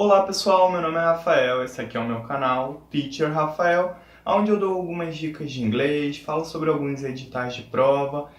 Olá pessoal, meu nome é Rafael, esse aqui é o meu canal Teacher Rafael, onde eu dou algumas dicas de inglês, falo sobre alguns editais de prova,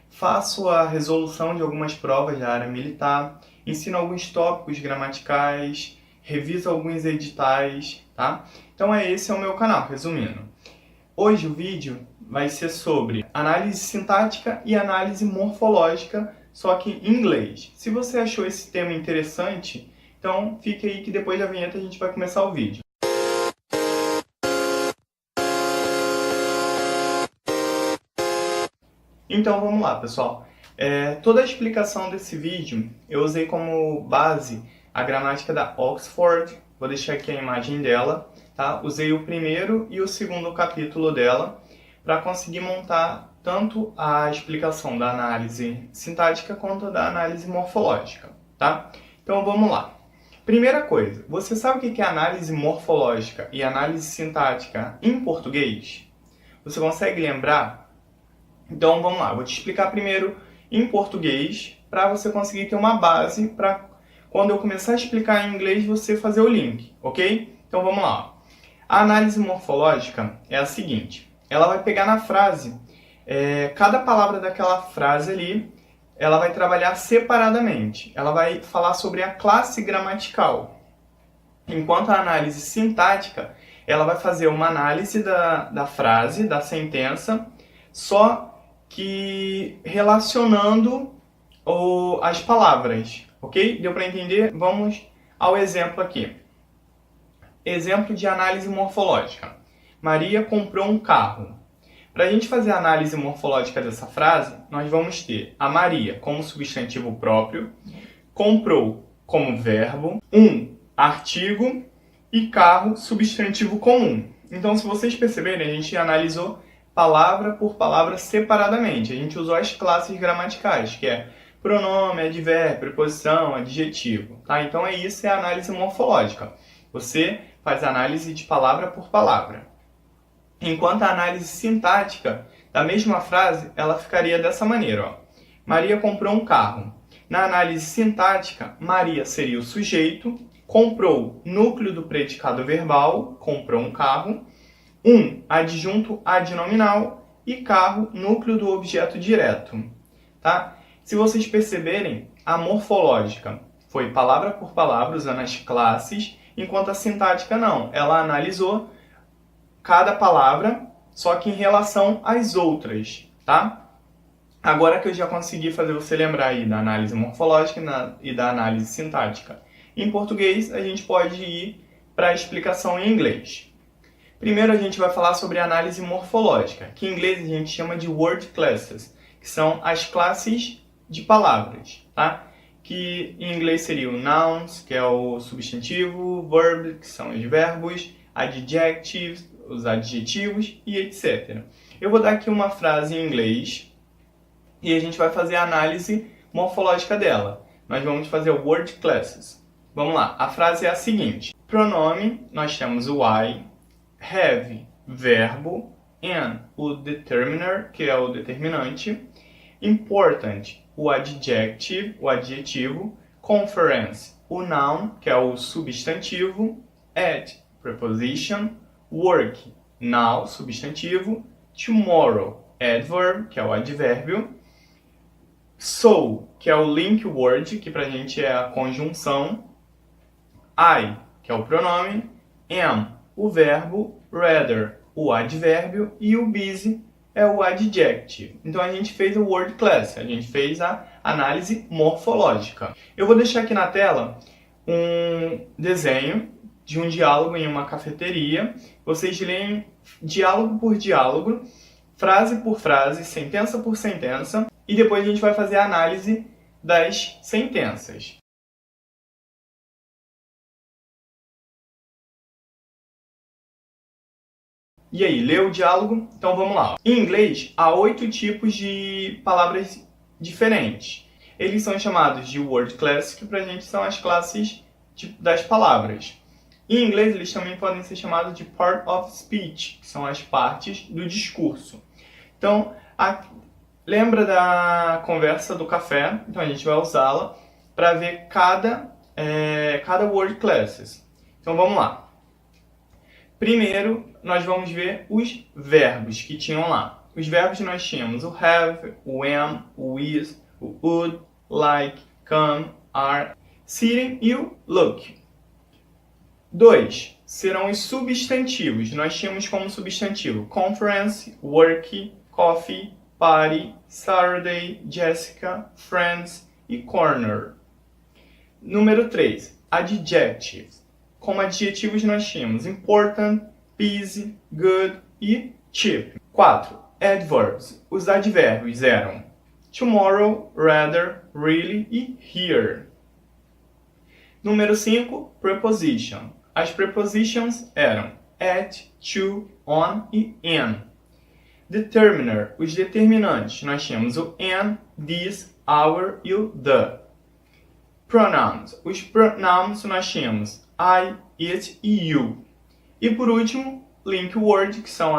faço a resolução de algumas provas da área militar, ensino alguns tópicos gramaticais, reviso alguns editais, tá? Então esse é o meu canal, resumindo. Hoje o vídeo vai ser sobre análise sintática e análise morfológica, só que em inglês. Se você achou esse tema interessante, então fique aí que depois da vinheta a gente vai começar o vídeo. Então vamos lá, pessoal. Toda a explicação desse vídeo eu usei como base a gramática da Oxford. Vou deixar aqui a imagem dela, tá? Usei o primeiro e o segundo capítulo dela para conseguir montar tanto a explicação da análise sintática quanto da análise morfológica, tá? Então vamos lá. Primeira coisa, você sabe o que é análise morfológica e análise sintática em português? Você consegue lembrar? Então vamos lá, vou te explicar primeiro em português para você conseguir ter uma base para quando eu começar a explicar em inglês você fazer o link, ok? Então vamos lá. A análise morfológica é a seguinte, ela vai pegar na frase, cada palavra daquela frase ali, ela vai trabalhar separadamente. Ela vai falar sobre a classe gramatical. Enquanto a análise sintática, ela vai fazer uma análise da frase, da sentença, só que relacionando as palavras, ok? Deu para entender? Vamos ao exemplo aqui. Exemplo de análise morfológica. Maria comprou um carro. Para a gente fazer a análise morfológica dessa frase, nós vamos ter a Maria como substantivo próprio, comprou como verbo, um artigo e carro substantivo comum. Então, se vocês perceberem, a gente analisou palavra por palavra separadamente. A gente usou as classes gramaticais, que é pronome, advérbio, preposição, adjetivo. Tá? Então, isso é a análise morfológica. Você faz análise de palavra por palavra. Enquanto a análise sintática da mesma frase, ela ficaria dessa maneira. Ó. Maria comprou um carro. Na análise sintática, Maria seria o sujeito, comprou, núcleo do predicado verbal, comprou um carro, adjunto adnominal e carro, núcleo do objeto direto. Tá? Se vocês perceberem, a morfológica foi palavra por palavra, usando as classes, enquanto a sintática não. Ela analisou cada palavra, só que em relação às outras, tá? Agora que eu já consegui fazer você lembrar aí da análise morfológica e da análise sintática em português, a gente pode ir para a explicação em inglês. Primeiro a gente vai falar sobre a análise morfológica, que em inglês a gente chama de word classes, que são as classes de palavras, tá? Que em inglês seria o nouns, que é o substantivo, verb, que são os verbos, adjectives, os adjetivos e etc. Eu vou dar aqui uma frase em inglês e a gente vai fazer a análise morfológica dela. Nós vamos fazer o word classes. Vamos lá, a frase é a seguinte. Pronome, nós temos o I, have, verbo, and, o determiner, que é o determinante, important, o adjetivo, conference, o noun, que é o substantivo, at, preposition, work, now, substantivo, tomorrow, adverb, que é o advérbio, so, que é o link word, que pra gente é a conjunção, I, que é o pronome, am, o verbo, rather, o advérbio, e o busy é o adjective. Então a gente fez o word class, a gente fez a análise morfológica. Eu vou deixar aqui na tela um desenho de um diálogo em uma cafeteria. Vocês leem diálogo por diálogo, frase por frase, sentença por sentença, e depois a gente vai fazer a análise das sentenças. E aí, leu o diálogo? Então vamos lá. Em inglês, há 8 tipos de palavras diferentes. Eles são chamados de word class, que pra gente são as classes das palavras. Em inglês, eles também podem ser chamados de part of speech, que são as partes do discurso. Então, lembra da conversa do café? Então a gente vai usá-la para ver cada cada word classes. Então vamos lá. Primeiro, nós vamos ver os verbos que tinham lá. Os verbos nós tínhamos o have, o am, o is, o would, like, come, are, sitting e o look. 2 serão os substantivos. Nós tínhamos como substantivo conference, work, coffee, party, Saturday, Jessica, friends e corner. Número 3, adjectives. Como adjetivos nós tínhamos important, busy, good e cheap. 4, adverbs. Os advérbios eram tomorrow, rather, really e here. Número 5, preposition. As prepositions eram at, to, on e in. Determiner. Os determinantes. Nós tínhamos o an, this, our e o the. Pronouns. Os pronouns nós tínhamos I, it e you. E por último, link word, que são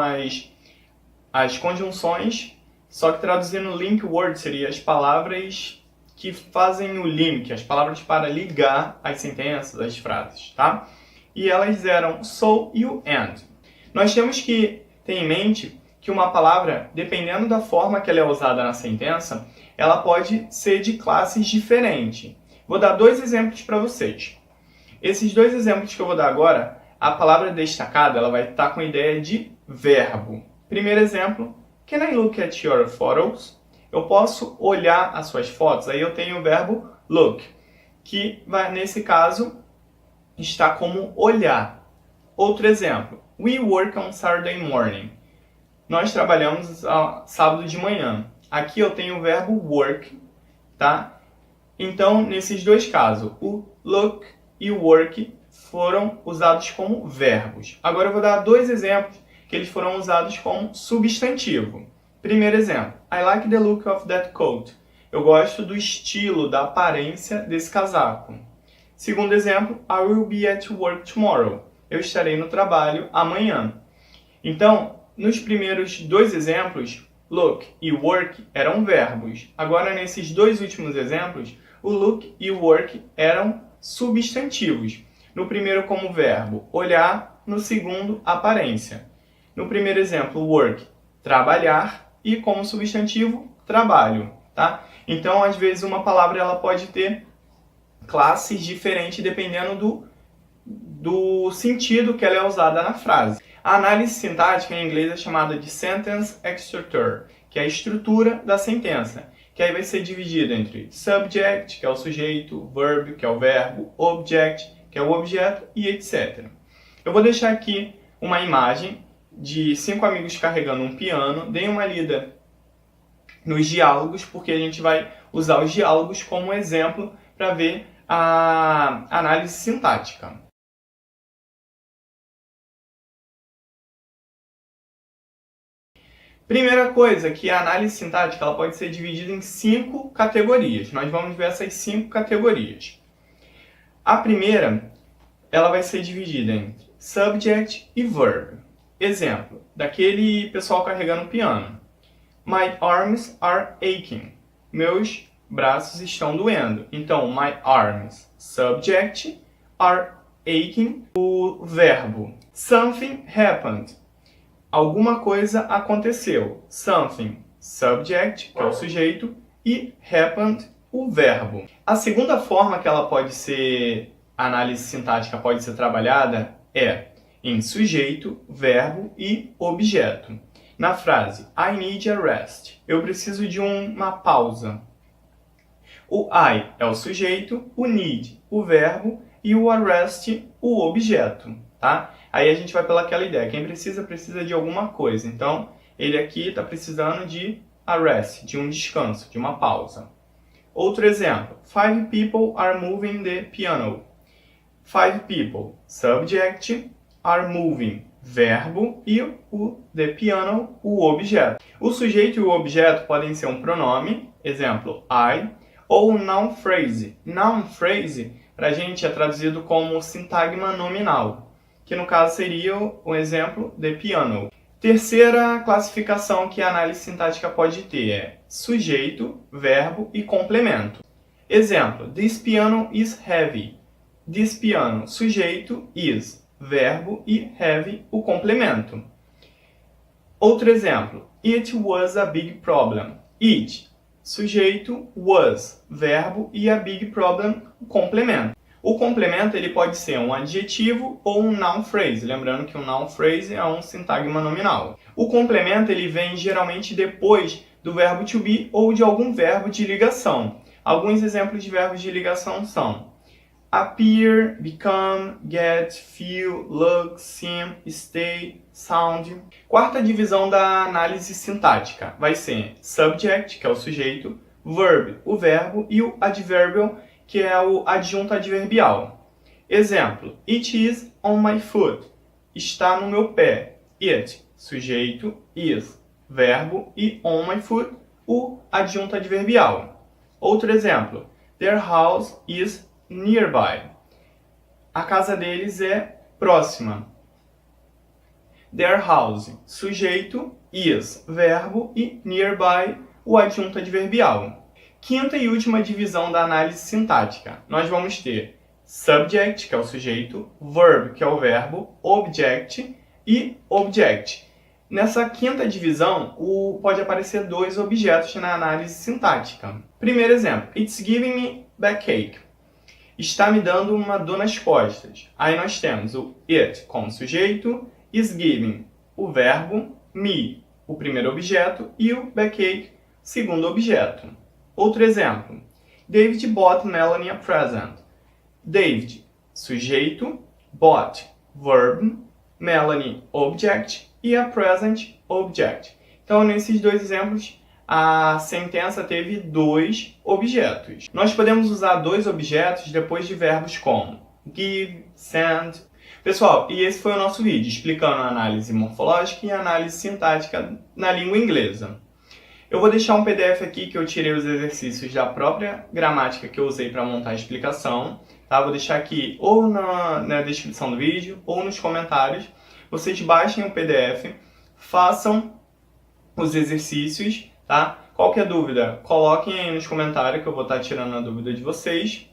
as conjunções, só que traduzindo link word seria as palavras que fazem o link, as palavras para ligar as sentenças, as frases, tá? E elas eram so e o and. Nós temos que ter em mente que uma palavra, dependendo da forma que ela é usada na sentença, ela pode ser de classes diferentes. Vou dar 2 exemplos para vocês. Esses 2 exemplos que eu vou dar agora, a palavra destacada ela vai estar com a ideia de verbo. Primeiro exemplo, can I look at your photos? Eu posso olhar as suas fotos, aí eu tenho o verbo look, que vai, nesse caso, está como olhar. Outro exemplo, we work on Saturday morning. Nós trabalhamos sábado de manhã. Aqui eu tenho o verbo work, tá? Então, nesses 2 casos, o look e o work foram usados como verbos. Agora eu vou dar 2 exemplos que eles foram usados como substantivo. Primeiro exemplo, I like the look of that coat. Eu gosto do estilo, da aparência desse casaco. Segundo exemplo, I will be at work tomorrow. Eu estarei no trabalho amanhã. Então, nos primeiros 2 exemplos, look e work eram verbos. Agora, nesses 2 últimos exemplos, o look e o work eram substantivos. No primeiro como verbo, olhar. No segundo, aparência. No primeiro exemplo, work, trabalhar. E como substantivo, trabalho, tá? Então, às vezes, uma palavra ela pode ter classes diferentes dependendo do sentido que ela é usada na frase. A análise sintática em inglês é chamada de sentence structure, que é a estrutura da sentença, que aí vai ser dividida entre subject, que é o sujeito, verb, que é o verbo, object, que é o objeto, e etc. Eu vou deixar aqui uma imagem de 5 amigos carregando um piano. Deem uma lida nos diálogos, porque a gente vai usar os diálogos como exemplo para ver a análise sintática. Primeira coisa, que a análise sintática ela pode ser dividida em 5 categorias. Nós vamos ver essas 5 categorias. A primeira, ela vai ser dividida entre subject e verb. Exemplo, daquele pessoal carregando o piano. My arms are aching. Meus braços estão doendo. Então, my arms, subject, are aching, o verbo. Something happened. Alguma coisa aconteceu. Something, subject, que é o sujeito, e happened, o verbo. A segunda forma que ela pode ser, a análise sintática pode ser trabalhada é em sujeito, verbo e objeto. Na frase I need a rest, eu preciso de uma pausa. O I é o sujeito, o need, o verbo e o arrest, o objeto, tá? Aí a gente vai pelaquela ideia, quem precisa, precisa de alguma coisa. Então, ele aqui está precisando de arrest, de um descanso, de uma pausa. Outro exemplo, 5 people are moving the piano. 5 people, subject, are moving, verbo, e o the piano, o objeto. O sujeito e o objeto podem ser um pronome, exemplo, I, ou um noun phrase. Noun phrase, para a gente, é traduzido como sintagma nominal, que no caso seria um exemplo, the piano. Terceira classificação que a análise sintática pode ter é sujeito, verbo e complemento. Exemplo, this piano is heavy. this piano, sujeito, is, verbo e have, o complemento. Outro exemplo, it was a big problem. It, sujeito, was, verbo e a big problem, o complemento. O complemento ele pode ser um adjetivo ou um noun phrase, lembrando que um noun phrase é um sintagma nominal. O complemento ele vem geralmente depois do verbo to be ou de algum verbo de ligação. Alguns exemplos de verbos de ligação são appear, become, get, feel, look, seem, stay, sound. Quarta divisão da análise sintática vai ser subject, que é o sujeito, verb, o verbo, e o adverbial, que é o adjunto adverbial. Exemplo, it is on my foot, está no meu pé. It, sujeito, is, verbo, e on my foot, o adjunto adverbial. Outro exemplo, their house is nearby. A casa deles é próxima. Their house, sujeito, is, verbo e nearby, o adjunto adverbial. Quinta e última divisão da análise sintática. Nós vamos ter subject, que é o sujeito, verb, que é o verbo, object e object. Nessa quinta divisão, pode aparecer dois objetos na análise sintática. Primeiro exemplo, it's giving me backache. Está me dando uma dor nas costas. Aí nós temos o it como sujeito, is giving, o verbo, me, o primeiro objeto, e o backache, segundo objeto. Outro exemplo, David bought Melanie a present. David, sujeito, bought, verb, Melanie, object, e a present, object. Então, nesses dois exemplos, a sentença teve dois objetos. Nós podemos usar dois objetos depois de verbos como give, send. Pessoal, e esse foi o nosso vídeo explicando a análise morfológica e a análise sintática na língua inglesa. Eu vou deixar um PDF aqui que eu tirei os exercícios da própria gramática que eu usei para montar a explicação. Tá? Vou deixar aqui ou na descrição do vídeo ou nos comentários. Vocês baixem o PDF, façam os exercícios. Tá? Qualquer dúvida, coloquem aí nos comentários que eu vou estar tirando a dúvida de vocês.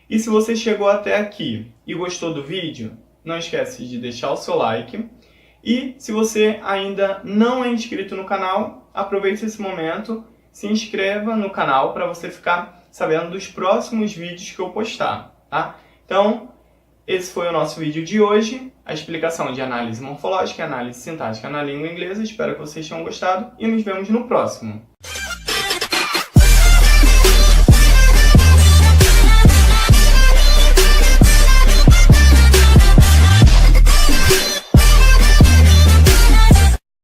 E se você chegou até aqui e gostou do vídeo, não esquece de deixar o seu like. E se você ainda não é inscrito no canal, aproveite esse momento, se inscreva no canal para você ficar sabendo dos próximos vídeos que eu postar. Tá? Então, esse foi o nosso vídeo de hoje, a explicação de análise morfológica e análise sintática na língua inglesa. Espero que vocês tenham gostado e nos vemos no próximo.